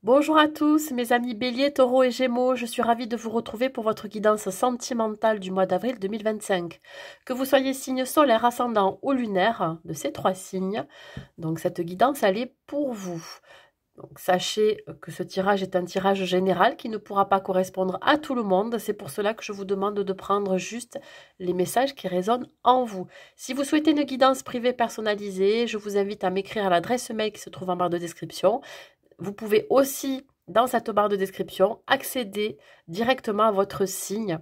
Bonjour à tous, mes amis Bélier, Taureau et Gémeaux. Je suis ravie de vous retrouver pour votre guidance sentimentale du mois d'avril 2025. Que vous soyez signe solaire, ascendant ou lunaire, de ces trois signes, donc cette guidance, elle est pour vous. Donc sachez que ce tirage est un tirage général qui ne pourra pas correspondre à tout le monde. C'est pour cela que je vous demande de prendre juste les messages qui résonnent en vous. Si vous souhaitez une guidance privée personnalisée, je vous invite à m'écrire à l'adresse mail qui se trouve en barre de description. Vous pouvez aussi, dans cette barre de description, accéder directement à votre signe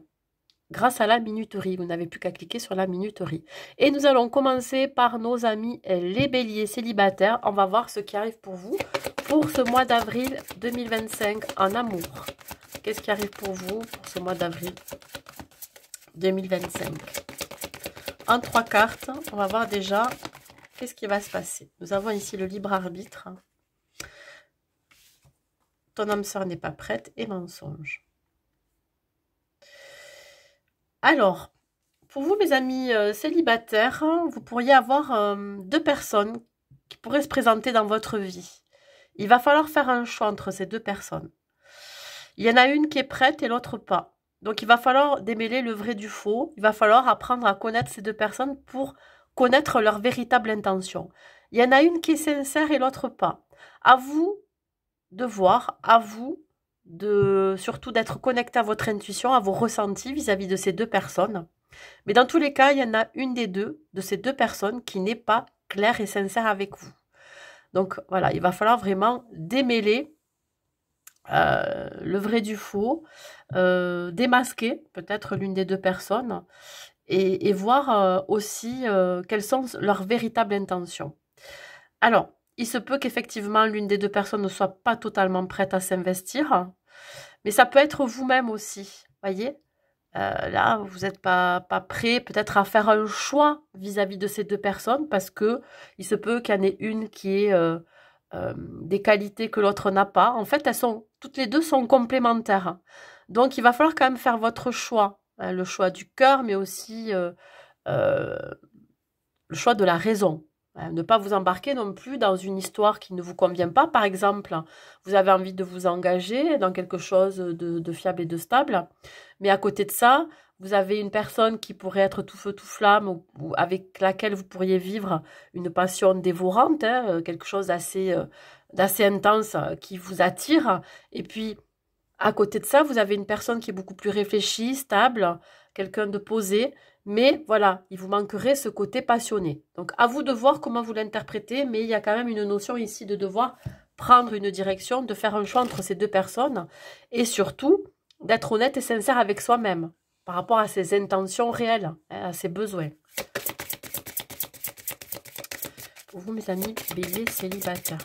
grâce à la minuterie. Vous n'avez plus qu'à cliquer sur la minuterie. Et nous allons commencer par nos amis les béliers célibataires. On va voir ce qui arrive pour vous pour ce mois d'avril 2025 en amour. Qu'est-ce qui arrive pour vous pour ce mois d'avril 2025? En 3 cartes, on va voir déjà qu'est-ce qui va se passer. Nous avons ici le libre arbitre. Ton âme sœur n'est pas prête et mensonge. Alors, pour vous, mes amis célibataires, vous pourriez avoir 2 personnes qui pourraient se présenter dans votre vie. Il va falloir faire un choix entre ces 2 personnes. Il y en a une qui est prête et l'autre pas. Donc, il va falloir démêler le vrai du faux. Il va falloir apprendre à connaître ces 2 personnes pour connaître leur véritable intention. Il y en a une qui est sincère et l'autre pas. À vous de voir, à vous surtout d'être connecté à votre intuition, à vos ressentis vis-à-vis de ces 2 personnes. Mais dans tous les cas, il y en a une des deux, de ces 2 personnes, qui n'est pas claire et sincère avec vous. Donc voilà, il va falloir vraiment démêler le vrai du faux, démasquer peut-être l'une des 2 personnes et voir aussi quelles sont leurs véritables intentions. Alors, il se peut qu'effectivement l'une des 2 personnes ne soit pas totalement prête à s'investir, mais ça peut être vous-même aussi, voyez. Là, vous n'êtes pas prêt peut-être à faire un choix vis-à-vis de ces 2 personnes parce que il se peut qu'il y en ait une qui ait des qualités que l'autre n'a pas. En fait, toutes les deux sont complémentaires. Donc, il va falloir quand même faire votre choix, hein, le choix du cœur, mais aussi euh, le choix de la raison. Ne pas vous embarquer non plus dans une histoire qui ne vous convient pas. Par exemple, vous avez envie de vous engager dans quelque chose de fiable et de stable, mais à côté de ça, vous avez une personne qui pourrait être tout feu, tout flamme, ou avec laquelle vous pourriez vivre une passion dévorante, hein, quelque chose d'assez intense qui vous attire. Et puis, à côté de ça, vous avez une personne qui est beaucoup plus réfléchie, stable, quelqu'un de posé, mais voilà, il vous manquerait ce côté passionné. Donc, à vous de voir comment vous l'interprétez, mais il y a quand même une notion ici de devoir prendre une direction, de faire un choix entre ces 2 personnes, et surtout, d'être honnête et sincère avec soi-même, par rapport à ses intentions réelles, hein, à ses besoins. Pour vous, mes amis, bélier célibataire.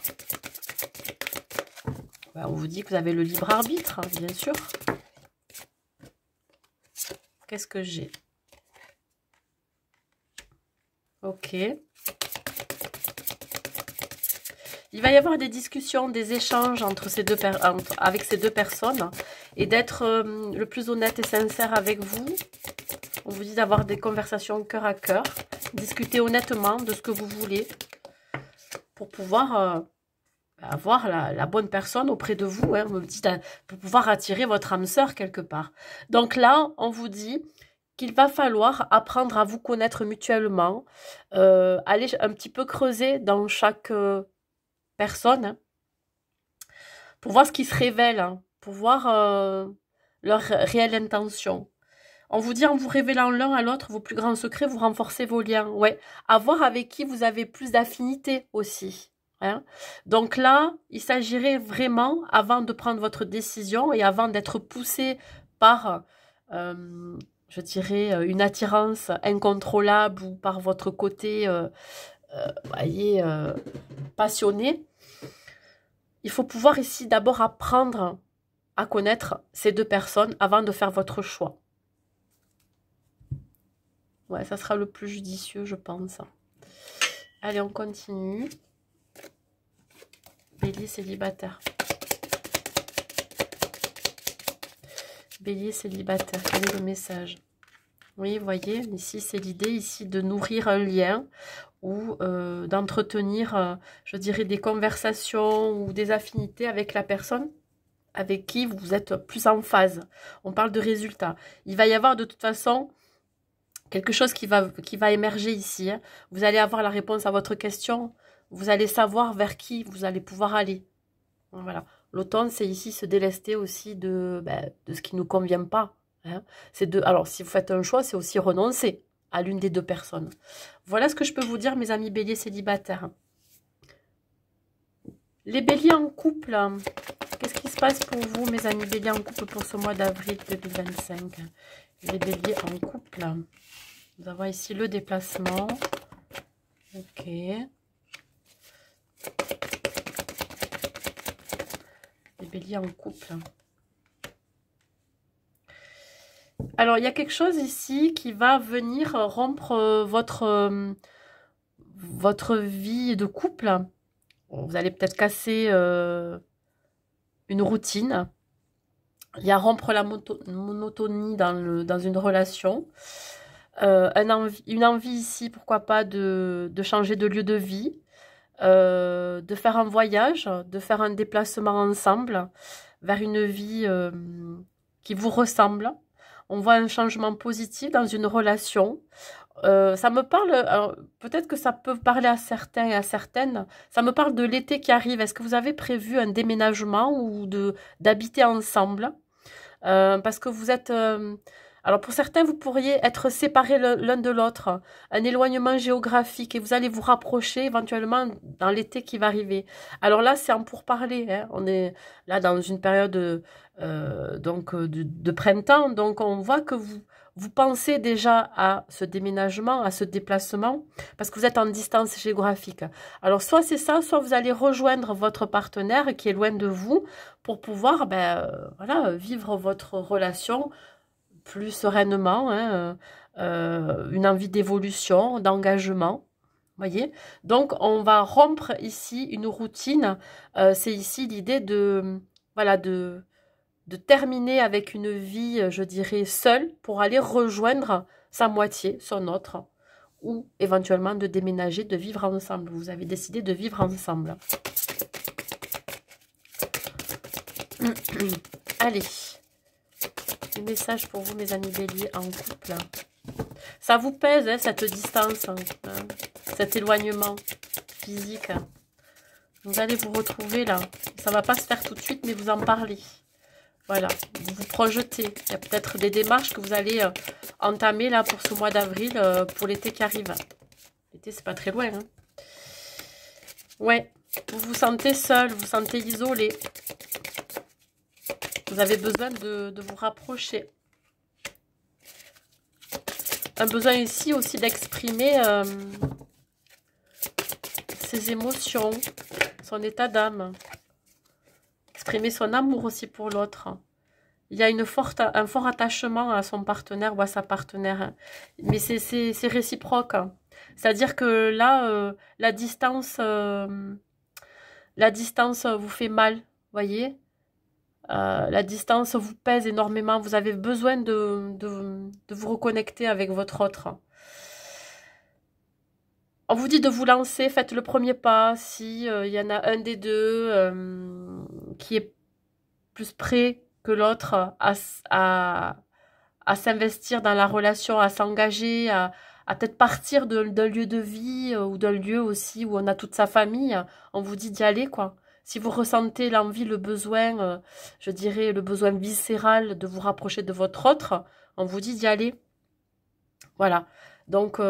On vous dit que vous avez le libre arbitre, hein, bien sûr. Qu'est-ce que j'ai? Ok. Il va y avoir des discussions, des échanges avec ces 2 personnes et d'être le plus honnête et sincère avec vous. On vous dit d'avoir des conversations cœur à cœur, discuter honnêtement de ce que vous voulez pour pouvoir avoir la bonne personne auprès de vous, hein, on me dit pour pouvoir attirer votre âme sœur quelque part. Donc là, on vous dit qu'il va falloir apprendre à vous connaître mutuellement, aller un petit peu creuser dans chaque personne, hein, pour voir ce qui se révèle, hein, pour voir leur réelle intention. On vous dit en vous révélant l'un à l'autre vos plus grands secrets, vous renforcez vos liens. Ouais, à voir avec qui vous avez plus d'affinité aussi. Hein. Donc là, il s'agirait vraiment, avant de prendre votre décision et avant d'être poussé par, je dirais, une attirance incontrôlable ou par votre côté, voyez, passionné, il faut pouvoir ici d'abord apprendre à connaître ces 2 personnes avant de faire votre choix. Ouais, ça sera le plus judicieux, je pense. Allez, on continue. Bélier célibataire. Bélier célibataire, quel est le message? Oui, vous voyez, ici, c'est l'idée ici de nourrir un lien ou d'entretenir, je dirais, des conversations ou des affinités avec la personne avec qui vous êtes plus en phase. On parle de résultats. Il va y avoir de toute façon quelque chose qui va émerger ici. Hein. Vous allez avoir la réponse à votre question. Vous allez savoir vers qui vous allez pouvoir aller. Voilà. L'automne, c'est ici se délester aussi de ce qui ne nous convient pas. Hein. Alors, si vous faites un choix, c'est aussi renoncer à l'une des deux personnes. Voilà ce que je peux vous dire, mes amis béliers célibataires. Les béliers en couple, qu'est-ce qui se passe pour vous, mes amis béliers en couple, pour ce mois d'avril 2025? Les béliers en couple. Nous avons ici le déplacement. Ok. Les béliers en couple. Alors, il y a quelque chose ici qui va venir rompre votre vie de couple. Vous allez peut-être casser une routine. Il y a rompre la monotonie dans une relation. Une envie ici, pourquoi pas, de changer de lieu de vie, de faire un voyage, de faire un déplacement ensemble vers une vie qui vous ressemble. On voit un changement positif dans une relation. Ça me parle, peut-être que ça peut parler à certains et à certaines, ça me parle de l'été qui arrive. Est-ce que vous avez prévu un déménagement ou d'habiter ensemble? Parce que vous êtes... alors pour certains, vous pourriez être séparés l'un de l'autre, un éloignement géographique, et vous allez vous rapprocher éventuellement dans l'été qui va arriver. Alors là, c'est en pourparler. Hein. On est là dans une période de printemps, donc on voit que vous pensez déjà à ce déménagement, à ce déplacement, parce que vous êtes en distance géographique. Alors, soit c'est ça, soit vous allez rejoindre votre partenaire qui est loin de vous pour pouvoir voilà, vivre votre relation plus sereinement, hein, une envie d'évolution, d'engagement. Voyez, donc on va rompre ici une routine. C'est ici l'idée voilà, de terminer avec une vie, je dirais, seule pour aller rejoindre sa moitié, son autre, ou éventuellement de déménager, de vivre ensemble. Vous avez décidé de vivre ensemble. Allez, des messages pour vous, mes amis béliers en couple. Ça vous pèse, hein, cette distance, hein, cet éloignement physique. Vous allez vous retrouver là. Ça ne va pas se faire tout de suite, mais vous en parlez. Voilà, vous vous projetez. Il y a peut-être des démarches que vous allez entamer là pour ce mois d'avril, pour l'été qui arrive. L'été, c'est pas très loin. Hein. Ouais, vous vous sentez seul, vous vous sentez isolé. Vous avez besoin de vous rapprocher. Un besoin ici aussi d'exprimer ses émotions, son état d'âme. Exprimer son amour aussi pour l'autre. Il y a un fort attachement à son partenaire ou à sa partenaire. Mais c'est réciproque. C'est-à-dire que là, la distance vous fait mal, voyez. La distance vous pèse énormément. Vous avez besoin de vous reconnecter avec votre autre. On vous dit de vous lancer, faites le premier pas. Si il y en a un des deux qui est plus près que l'autre à s'investir dans la relation, à s'engager, à peut-être partir d'un lieu de vie ou d'un lieu aussi où on a toute sa famille, on vous dit d'y aller, quoi. Si vous ressentez l'envie, le besoin, je dirais le besoin viscéral de vous rapprocher de votre autre, on vous dit d'y aller. Voilà. Donc, il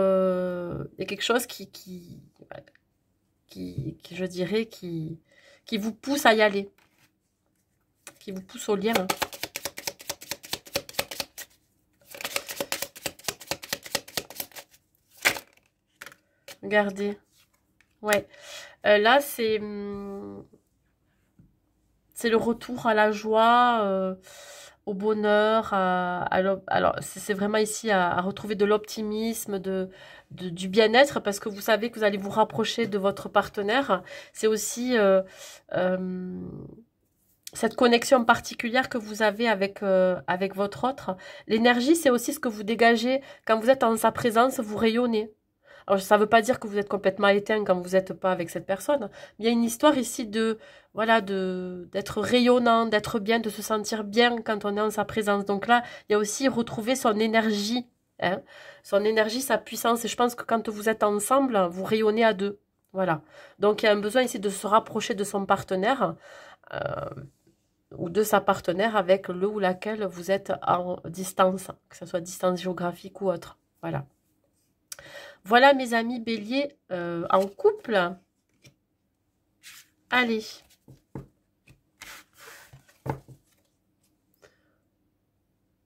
y a quelque chose qui je dirais, qui vous pousse à y aller. Qui vous pousse au lien. Regardez. Ouais. Là, c'est le retour à la joie, au bonheur. Alors, c'est vraiment ici à retrouver de l'optimisme, du bien-être, parce que vous savez que vous allez vous rapprocher de votre partenaire. C'est aussi cette connexion particulière que vous avez avec votre autre. L'énergie, c'est aussi ce que vous dégagez. Quand vous êtes en sa présence, vous rayonnez. Alors, ça ne veut pas dire que vous êtes complètement éteint quand vous n'êtes pas avec cette personne. Mais il y a une histoire ici voilà, d'être rayonnant, d'être bien, de se sentir bien quand on est en sa présence. Donc là, il y a aussi retrouver son énergie, hein, son énergie, sa puissance. Et je pense que quand vous êtes ensemble, vous rayonnez à deux. Voilà. Donc, il y a un besoin ici de se rapprocher de son partenaire euh, ou de sa partenaire avec le ou laquelle vous êtes en distance, que ce soit distance géographique ou autre. Voilà. Voilà mes amis béliers en couple. Allez.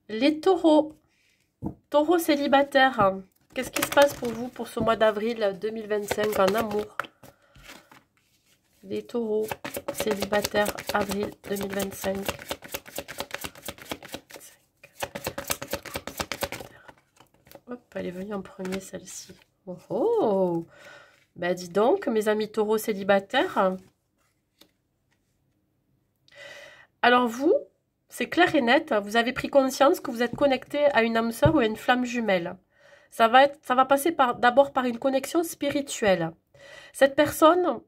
Les taureaux. Taureaux célibataires. Qu'est-ce qui se passe pour vous pour ce mois d'avril 2025 en amour? Les taureaux célibataires avril 2025. Hop, elle est venue en premier celle-ci. Oh oh! Ben dis donc, mes amis taureaux célibataires. Alors vous, c'est clair et net, vous avez pris conscience que vous êtes connecté à une âme sœur ou à une flamme jumelle. Ça va passer d'abord par une connexion spirituelle. Cette personne,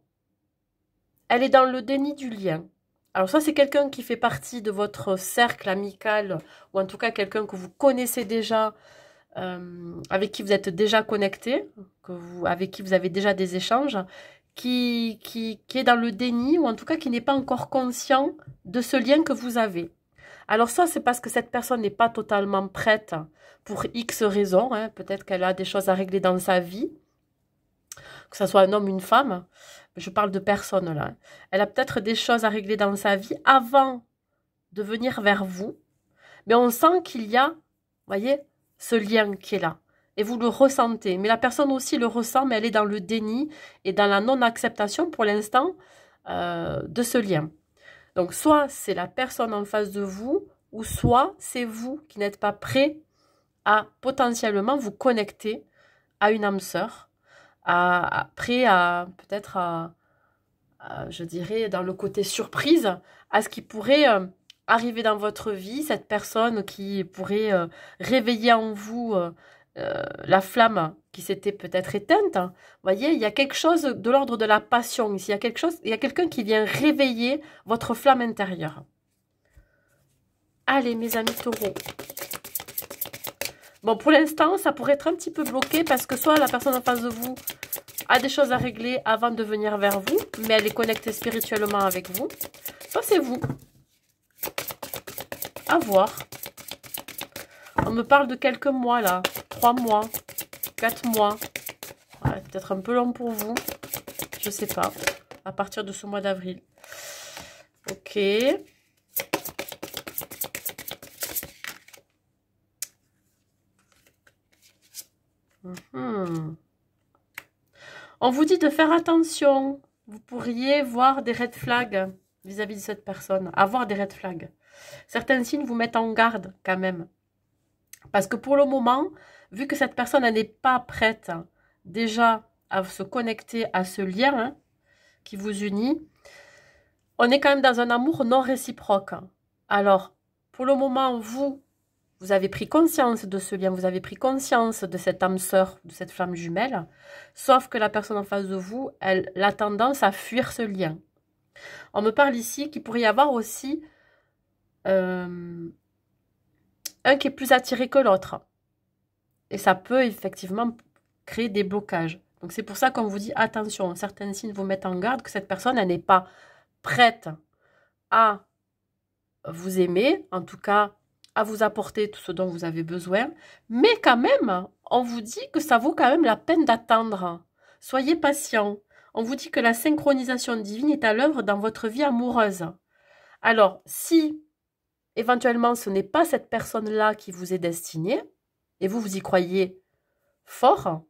elle est dans le déni du lien. Alors ça, c'est quelqu'un qui fait partie de votre cercle amical, ou en tout cas quelqu'un que vous connaissez déjà, avec qui vous êtes déjà connecté, avec qui vous avez déjà des échanges, qui est dans le déni, ou en tout cas qui n'est pas encore conscient de ce lien que vous avez. Alors ça, c'est parce que cette personne n'est pas totalement prête pour X raisons. Hein. Peut-être qu'elle a des choses à régler dans sa vie, que ce soit un homme, une femme. Je parle de personne là. Elle a peut-être des choses à régler dans sa vie avant de venir vers vous. Mais on sent qu'il y a, voyez, ce lien qui est là. Et vous le ressentez. Mais la personne aussi le ressent, mais elle est dans le déni et dans la non-acceptation pour l'instant de ce lien. Donc, soit c'est la personne en face de vous, ou soit c'est vous qui n'êtes pas prêt à potentiellement vous connecter à une âme sœur, prêt à peut-être je dirais, dans le côté surprise, à ce qui pourrait arriver dans votre vie, cette personne qui pourrait réveiller en vous la flamme qui s'était peut-être éteinte. Vous voyez, il y a quelque chose de l'ordre de la passion ici. Il y a quelqu'un qui vient réveiller votre flamme intérieure. Allez, mes amis taureaux. Bon, pour l'instant, ça pourrait être un petit peu bloqué parce que soit la personne en face de vous a des choses à régler avant de venir vers vous, mais elle est connectée spirituellement avec vous, soit c'est vous. À voir. On me parle de quelques mois là. 3 mois. 4 mois. Ouais, peut-être un peu long pour vous. Je sais pas. À partir de ce mois d'avril. Ok. On vous dit de faire attention. Vous pourriez voir des red flags vis-à-vis de cette personne. Avoir des red flags. Certains signes vous mettent en garde quand même. Parce que pour le moment, vu que cette personne n'est pas prête déjà à se connecter à ce lien qui vous unit, on est quand même dans un amour non réciproque. Alors, pour le moment, vous avez pris conscience de ce lien, vous avez pris conscience de cette âme sœur, de cette flamme jumelle, sauf que la personne en face de vous, elle a tendance à fuir ce lien. On me parle ici qu'il pourrait y avoir aussi un qui est plus attiré que l'autre. Et ça peut effectivement créer des blocages. Donc c'est pour ça qu'on vous dit attention, certains signes vous mettent en garde que cette personne, elle n'est pas prête à vous aimer, en tout cas à vous apporter tout ce dont vous avez besoin, mais quand même, on vous dit que ça vaut quand même la peine d'attendre. Soyez patient. On vous dit que la synchronisation divine est à l'œuvre dans votre vie amoureuse. Alors, si éventuellement ce n'est pas cette personne-là qui vous est destinée, et vous y croyez fort,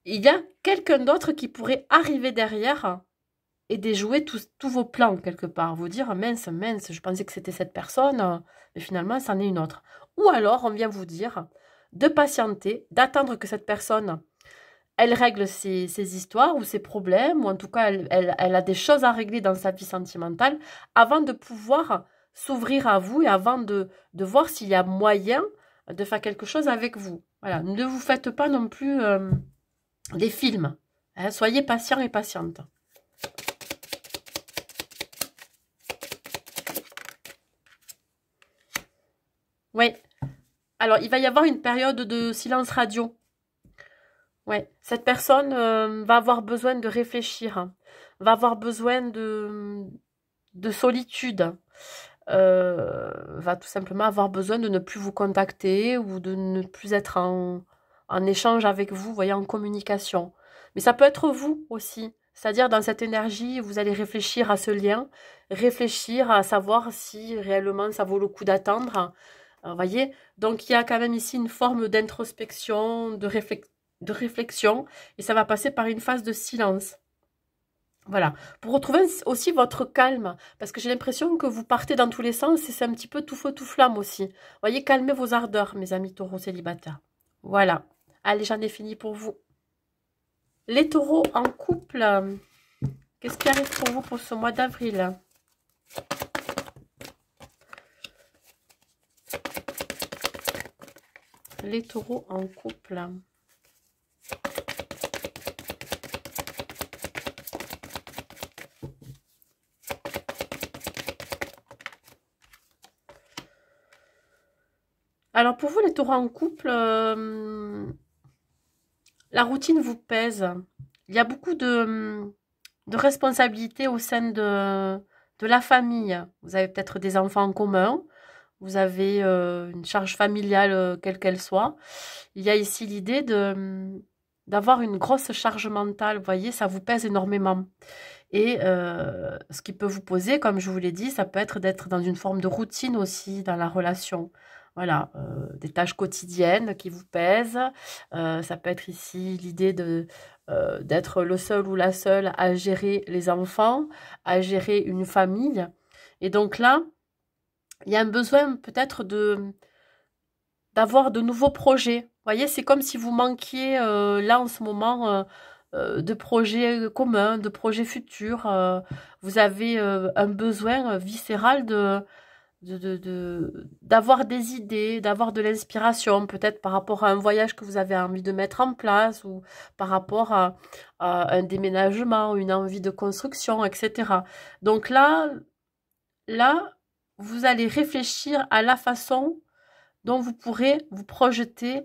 il y a quelqu'un d'autre qui pourrait arriver derrière et déjouer tous vos plans quelque part. Vous dire, mince, je pensais que c'était cette personne, mais finalement, c'en est une autre. Ou alors, on vient vous dire de patienter, d'attendre que cette personne, elle règle ses histoires ou ses problèmes, ou en tout cas, elle a des choses à régler dans sa vie sentimentale avant de pouvoir s'ouvrir à vous et avant de voir s'il y a moyen de faire quelque chose avec vous. Voilà, ne vous faites pas non plus des films. Hein, soyez patient et patiente. Oui. Alors, il va y avoir une période de silence radio. Ouais, cette personne va avoir besoin de réfléchir, hein, va avoir besoin de solitude, va tout simplement avoir besoin de ne plus vous contacter ou de ne plus être en échange avec vous, vous voyez, en communication. Mais ça peut être vous aussi, c'est-à-dire dans cette énergie, vous allez réfléchir à ce lien, réfléchir à savoir si réellement ça vaut le coup d'attendre. Vous voyez, donc il y a quand même ici une forme d'introspection, de réflexion, et ça va passer par une phase de silence. Voilà, pour retrouver aussi votre calme, parce que j'ai l'impression que vous partez dans tous les sens et c'est un petit peu tout feu tout flamme aussi. Voyez, calmez vos ardeurs, mes amis taureaux célibataires. Voilà, allez, j'en ai fini pour vous. Les taureaux en couple, qu'est-ce qui arrive pour vous pour ce mois d'avril? Les taureaux en couple. Alors pour vous, les taureaux en couple, la routine vous pèse. Il y a beaucoup de responsabilités au sein de la famille. Vous avez peut-être des enfants en commun, vous avez une charge familiale quelle qu'elle soit. Il y a ici l'idée d'avoir une grosse charge mentale, vous voyez, ça vous pèse énormément. Et ce qui peut vous poser, comme je vous l'ai dit, ça peut être d'être dans une forme de routine aussi dans la relation. Voilà, des tâches quotidiennes qui vous pèsent. Ça peut être ici l'idée d'être le seul ou la seule à gérer les enfants, à gérer une famille. Et donc là, il y a un besoin peut-être d'avoir de nouveaux projets. Vous voyez, c'est comme si vous manquiez là en ce moment de projets communs, de projets futurs. Vous avez un besoin viscéral d'avoir des idées, d'avoir de l'inspiration, peut-être par rapport à un voyage que vous avez envie de mettre en place ou par rapport à un déménagement, une envie de construction, etc. Donc là, vous allez réfléchir à la façon dont vous pourrez vous projeter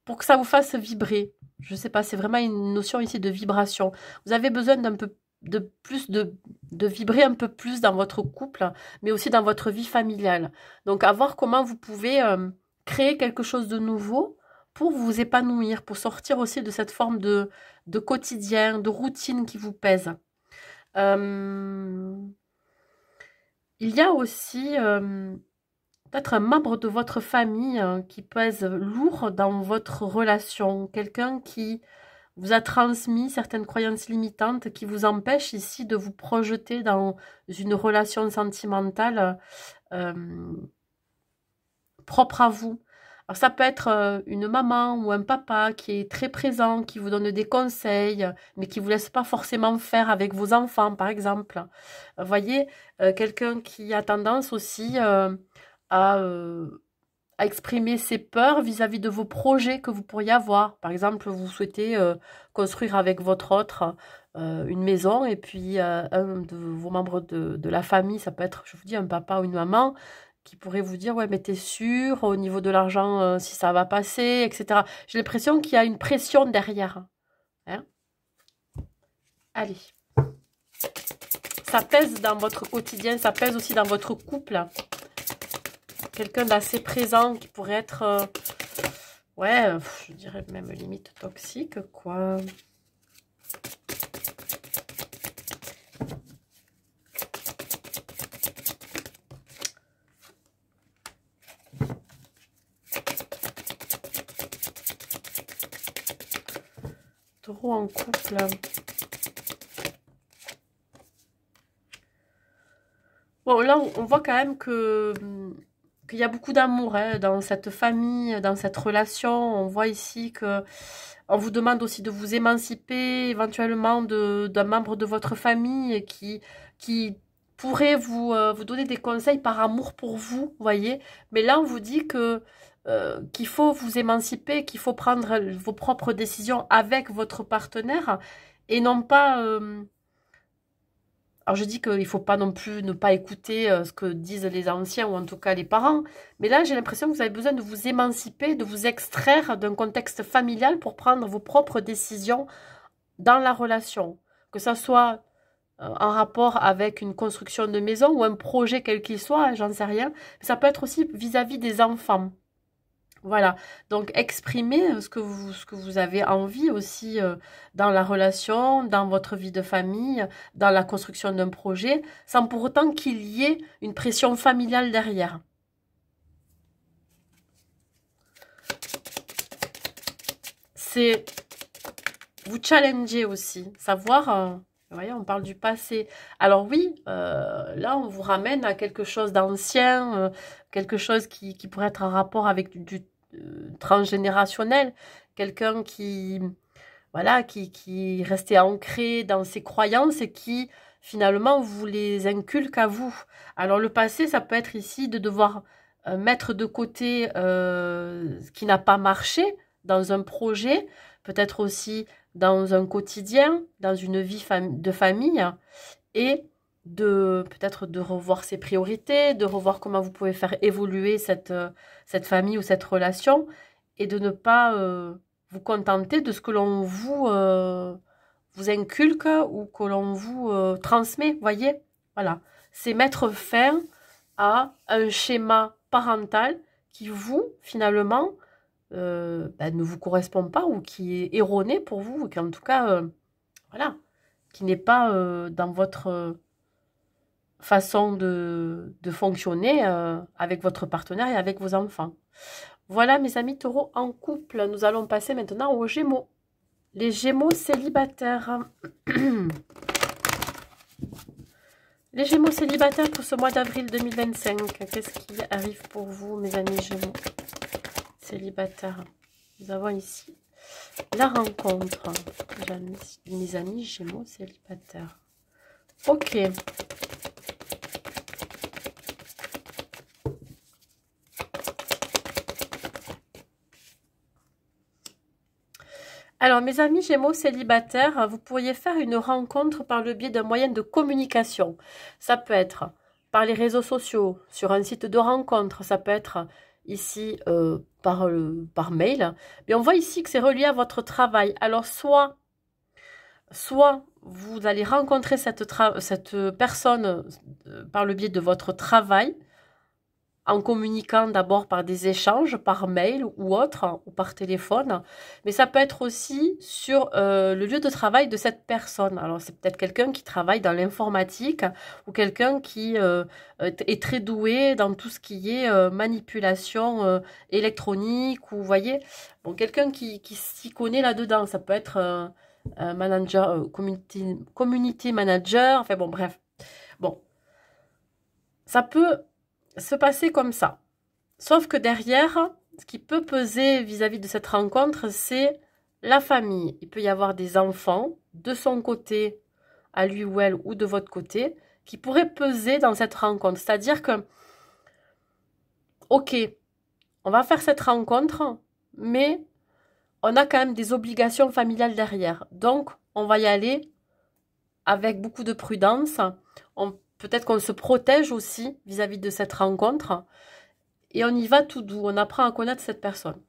pour que ça vous fasse vibrer. Je ne sais pas, c'est vraiment une notion ici de vibration. Vous avez besoin d'un peu de plus de vibrer un peu plus dans votre couple, mais aussi dans votre vie familiale. Donc, à voir comment vous pouvez créer quelque chose de nouveau pour vous épanouir, pour sortir aussi de cette forme de quotidien, de routine qui vous pèse. Il y a aussi peut-être un membre de votre famille qui pèse lourd dans votre relation, quelqu'un qui vous a transmis certaines croyances limitantes qui vous empêchent ici de vous projeter dans une relation sentimentale propre à vous. Alors ça peut être une maman ou un papa qui est très présent, qui vous donne des conseils, mais qui vous laisse pas forcément faire avec vos enfants, par exemple. Vous voyez, quelqu'un qui a tendance aussi à, à exprimer ses peurs vis-à-vis de vos projets que vous pourriez avoir. Par exemple, vous souhaitez construire avec votre autre une maison et puis un de vos membres de la famille, ça peut être, je vous dis, un papa ou une maman, qui pourrait vous dire, ouais, mais t'es sûr au niveau de l'argent si ça va passer, etc. J'ai l'impression qu'il y a une pression derrière. Hein. Allez. Ça pèse dans votre quotidien, ça pèse aussi dans votre couple. Quelqu'un d'assez présent qui pourrait être, ouais, je dirais même limite toxique, quoi. Taureau en couple. Bon, là, on voit quand même que qu'il y a beaucoup d'amour hein, dans cette famille, dans cette relation. On voit ici que on vous demande aussi de vous émanciper éventuellement d'un membre de votre famille qui pourrait vous donner des conseils par amour pour vous, voyez. Mais là, on vous dit que qu'il faut vous émanciper, qu'il faut prendre vos propres décisions avec votre partenaire et non pas... alors je dis qu'il ne faut pas non plus ne pas écouter ce que disent les anciens ou en tout cas les parents, mais là j'ai l'impression que vous avez besoin de vous émanciper, de vous extraire d'un contexte familial pour prendre vos propres décisions dans la relation. Que ça soit en rapport avec une construction de maison ou un projet quel qu'il soit, hein, j'en sais rien. Mais ça peut être aussi vis-à-vis des enfants. Voilà, donc exprimez ce que vous avez envie aussi dans la relation, dans votre vie de famille, dans la construction d'un projet, sans pour autant qu'il y ait une pression familiale derrière. C'est vous challenger aussi, savoir, vous voyez, on parle du passé. Alors oui, là on vous ramène à quelque chose d'ancien, quelque chose qui pourrait être en rapport avec du transgénérationnel, quelqu'un qui, voilà, qui restait ancré dans ses croyances et qui finalement vous les inculque à vous. Alors le passé, ça peut être ici de devoir mettre de côté ce qui n'a pas marché dans un projet, peut-être aussi dans un quotidien, dans une vie de famille, et de peut-être de revoir ses priorités, de revoir comment vous pouvez faire évoluer cette famille ou cette relation, et de ne pas vous contenter de ce que l'on vous inculque ou que l'on vous transmet, voyez. Voilà, c'est mettre fin à un schéma parental qui vous, finalement, ne vous correspond pas ou qui est erroné pour vous, ou qui en tout cas, voilà, qui n'est pas dans votre façon de fonctionner avec votre partenaire et avec vos enfants. Voilà mes amis taureaux en couple. Nous allons passer maintenant aux Gémeaux. Les Gémeaux célibataires. Les Gémeaux célibataires pour ce mois d'avril 2025. Qu'est-ce qui arrive pour vous, mes amis Gémeaux célibataires? Nous avons ici la rencontre. Mes amis Gémeaux célibataires. Ok. Alors, mes amis Gémeaux célibataires, vous pourriez faire une rencontre par le biais d'un moyen de communication. Ça peut être par les réseaux sociaux, sur un site de rencontre, ça peut être ici par mail. Mais on voit ici que c'est relié à votre travail. Alors, soit vous allez rencontrer cette personne par le biais de votre travail, en communiquant d'abord par des échanges, par mail ou autre, ou par téléphone. Mais ça peut être aussi sur le lieu de travail de cette personne. Alors, c'est peut-être quelqu'un qui travaille dans l'informatique ou quelqu'un qui est très doué dans tout ce qui est manipulation électronique ou, vous voyez, bon, quelqu'un qui s'y connaît là-dedans. Ça peut être un manager, community manager, enfin bon, bref. Bon, ça peut se passer comme ça. Sauf que derrière, ce qui peut peser vis-à-vis de cette rencontre, c'est la famille. Il peut y avoir des enfants de son côté, à lui ou elle, ou de votre côté, qui pourraient peser dans cette rencontre. C'est-à-dire que, ok, on va faire cette rencontre, mais on a quand même des obligations familiales derrière. Donc, on va y aller avec beaucoup de prudence. Peut-être qu'on se protège aussi vis-à-vis de cette rencontre et on y va tout doux, on apprend à connaître cette personne.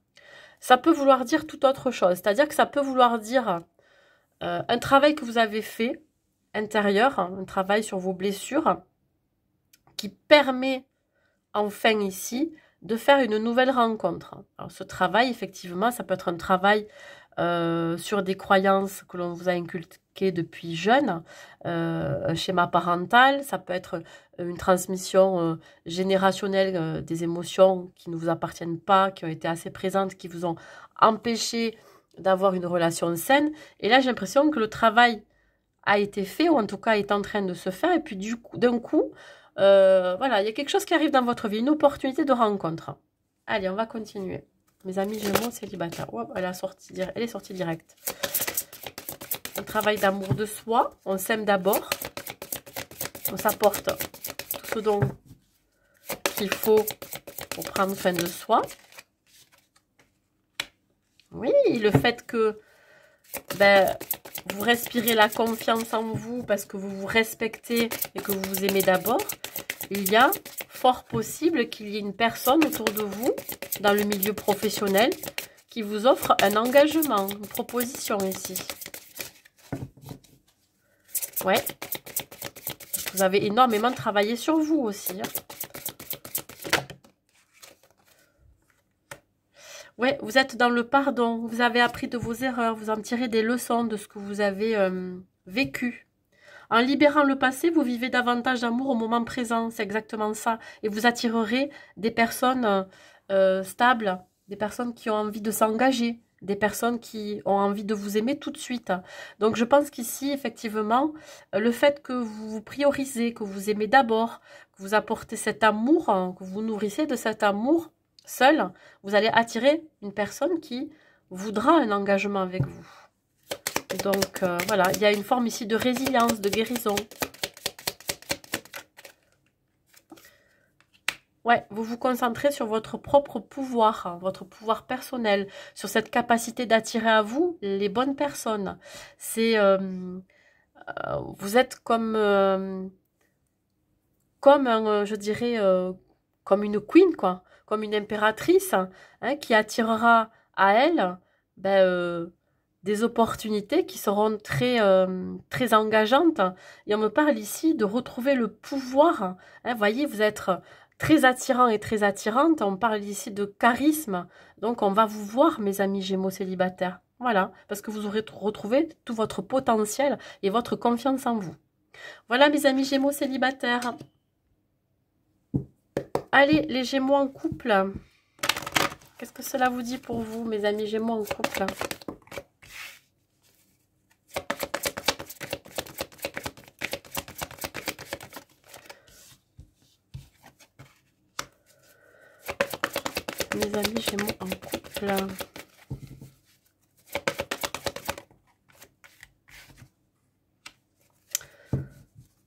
Ça peut vouloir dire tout autre chose, c'est-à-dire que ça peut vouloir dire un travail que vous avez fait intérieur, un travail sur vos blessures qui permet enfin ici de faire une nouvelle rencontre. Alors ce travail, effectivement, ça peut être un travail sur des croyances que l'on vous a inculquées depuis jeune, un schéma parental, ça peut être une transmission générationnelle des émotions qui ne vous appartiennent pas, qui ont été assez présentes, qui vous ont empêché d'avoir une relation saine. Et là, j'ai l'impression que le travail a été fait, ou en tout cas est en train de se faire, et puis d'un coup, Voilà, il y a quelque chose qui arrive dans votre vie, une opportunité de rencontre. Allez, on va continuer. Mes amis Gémeaux célibataires. Oh, elle est sortie directe. On travaille d'amour de soi, on s'aime d'abord, on s'apporte tout ce dont il faut pour prendre soin de soi. Oui, le fait que vous respirez la confiance en vous parce que vous vous respectez et que vous vous aimez d'abord, il y a fort possible qu'il y ait une personne autour de vous, dans le milieu professionnel, qui vous offre un engagement, une proposition ici. Ouais. Vous avez énormément travaillé sur vous aussi. Ouais, vous êtes dans le pardon. Vous avez appris de vos erreurs. Vous en tirez des leçons de ce que vous avez vécu. En libérant le passé, vous vivez davantage d'amour au moment présent. C'est exactement ça. Et vous attirerez des personnes stables, des personnes qui ont envie de s'engager, des personnes qui ont envie de vous aimer tout de suite. Donc je pense qu'ici, effectivement, le fait que vous vous priorisez, que vous aimez d'abord, que vous apportez cet amour, que vous nourrissez de cet amour seul, vous allez attirer une personne qui voudra un engagement avec vous. Donc voilà, il y a une forme ici de résilience, de guérison. Ouais, vous vous concentrez sur votre propre pouvoir, hein, votre pouvoir personnel, sur cette capacité d'attirer à vous les bonnes personnes. C'est, vous êtes comme je dirais, comme une queen, quoi, comme une impératrice, hein, qui attirera à elle, des opportunités qui seront très engageantes. Et on me parle ici de retrouver le pouvoir. Hein, voyez, vous êtes très attirant et très attirante. On parle ici de charisme. Donc, on va vous voir, mes amis Gémeaux célibataires. Voilà, parce que vous aurez retrouvé tout votre potentiel et votre confiance en vous. Voilà, mes amis Gémeaux célibataires. Allez, les Gémeaux en couple. Qu'est-ce que cela vous dit pour vous, mes amis Gémeaux en couple? Mes amis Gémeaux en couple.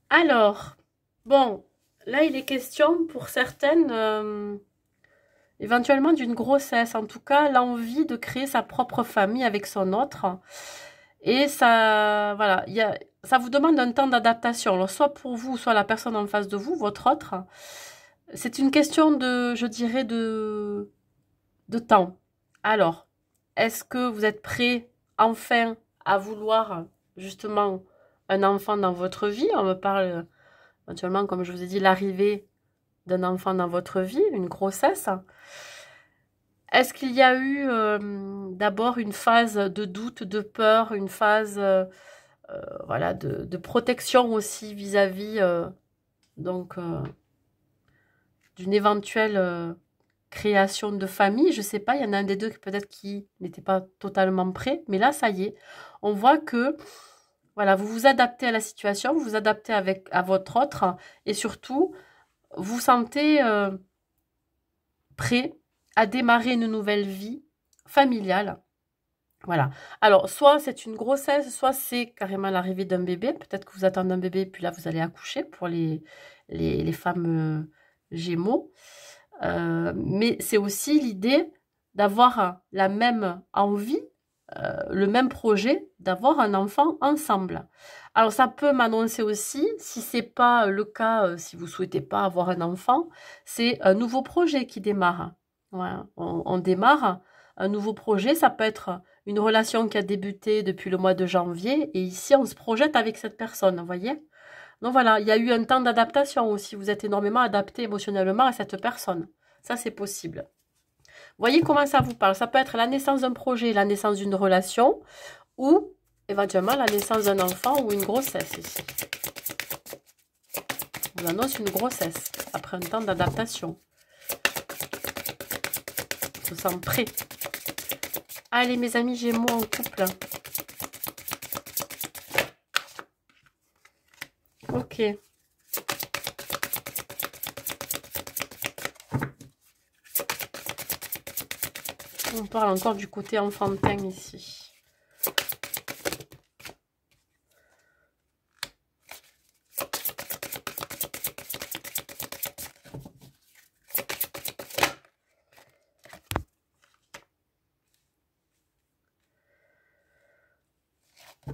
Alors, bon, là il est question pour certaines, éventuellement d'une grossesse. En tout cas, l'envie de créer sa propre famille avec son autre. Et ça, voilà, ça vous demande un temps d'adaptation. Alors, soit pour vous, soit la personne en face de vous, votre autre. C'est une question de, je dirais, de temps. Alors, est-ce que vous êtes prêt enfin à vouloir justement un enfant dans votre vie? On me parle éventuellement, comme je vous ai dit, l'arrivée d'un enfant dans votre vie, une grossesse. Est-ce qu'il y a eu d'abord une phase de doute, de peur, une phase voilà, de protection aussi vis-à-vis donc d'une éventuelle création de famille? Je ne sais pas, il y en a un des deux peut-être qui n'était pas totalement prêt, mais là, ça y est, on voit que voilà, vous vous adaptez à la situation, vous vous adaptez à votre autre, et surtout, vous sentez prêt à démarrer une nouvelle vie familiale. Voilà. Alors, soit c'est une grossesse, soit c'est carrément l'arrivée d'un bébé. Peut-être que vous attendez un bébé, puis là, vous allez accoucher pour les femmes Gémeaux. Mais c'est aussi l'idée d'avoir la même envie, le même projet, d'avoir un enfant ensemble. Alors, ça peut m'annoncer aussi, si c'est pas le cas, si vous souhaitez pas avoir un enfant, c'est un nouveau projet qui démarre. Voilà. On démarre un nouveau projet, ça peut être une relation qui a débuté depuis le mois de janvier, et ici, on se projette avec cette personne, vous voyez? Donc voilà, il y a eu un temps d'adaptation aussi, vous êtes énormément adapté émotionnellement à cette personne. Ça, c'est possible. Voyez comment ça vous parle. Ça peut être la naissance d'un projet, la naissance d'une relation, ou éventuellement la naissance d'un enfant ou une grossesse ici. On vous annonce une grossesse après un temps d'adaptation. On se sent prêt. Allez, mes amis Gémeaux en couple. Ok. On parle encore du côté enfantin ici.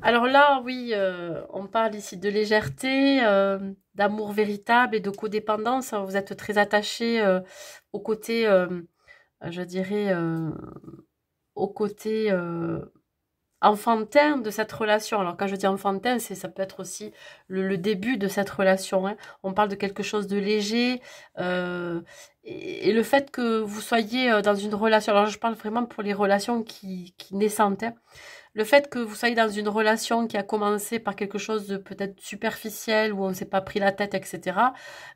Alors là, oui, on parle ici de légèreté, d'amour véritable et de codépendance. Vous êtes très attaché au côté, je dirais, au côté enfantin de cette relation. Alors quand je dis enfantin, ça peut être aussi le début de cette relation, hein. On parle de quelque chose de léger et le fait que vous soyez dans une relation, alors je parle vraiment pour les relations qui naissantes, hein. Le fait que vous soyez dans une relation qui a commencé par quelque chose de peut-être superficiel, où on ne s'est pas pris la tête, etc.,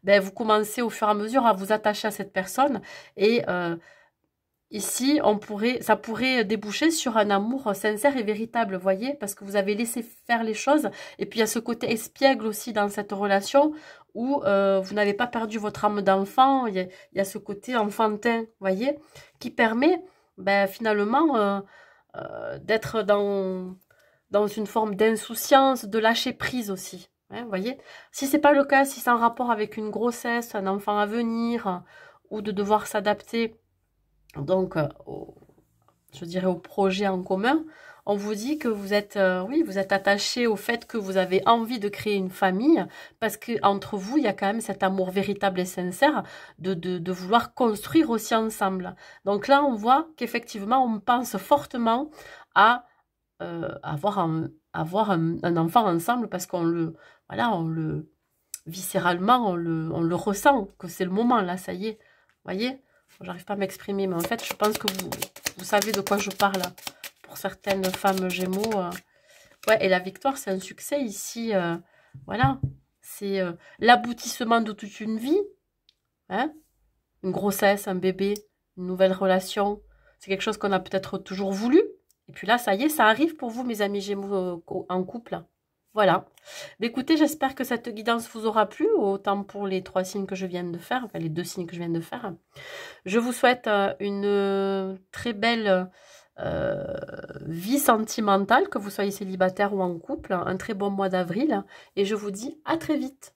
ben, vous commencez au fur et à mesure à vous attacher à cette personne et ici, ça pourrait déboucher sur un amour sincère et véritable, voyez, parce que vous avez laissé faire les choses. Et puis il y a ce côté espiègle aussi dans cette relation où vous n'avez pas perdu votre âme d'enfant. Il y a ce côté enfantin, voyez, qui permet ben, finalement d'être dans une forme d'insouciance, de lâcher prise aussi. Hein, voyez, si c'est pas le cas, si c'est en rapport avec une grossesse, un enfant à venir, ou de devoir s'adapter donc je dirais au projet en commun, on vous dit que vous êtes, oui, vous êtes attaché au fait que vous avez envie de créer une famille, parce que entre vous, il y a quand même cet amour véritable et sincère de vouloir construire aussi ensemble. Donc là, on voit qu'effectivement, on pense fortement à avoir un enfant ensemble, parce qu'on le, voilà, viscéralement, on le ressent, que c'est le moment, là, ça y est, voyez? J'arrive pas à m'exprimer, mais en fait, je pense que vous savez de quoi je parle. Pour certaines femmes Gémeaux. Ouais, et la victoire, c'est un succès ici. Voilà. C'est l'aboutissement de toute une vie. Hein, une grossesse, un bébé, une nouvelle relation. C'est quelque chose qu'on a peut-être toujours voulu. Et puis là, ça y est, ça arrive pour vous, mes amis Gémeaux en couple. Voilà. Mais écoutez, j'espère que cette guidance vous aura plu, autant pour les 3 signes que je viens de faire, enfin les 2 signes que je viens de faire. Je vous souhaite une très belle vie sentimentale, que vous soyez célibataire ou en couple, un très bon mois d'avril, et je vous dis à très vite.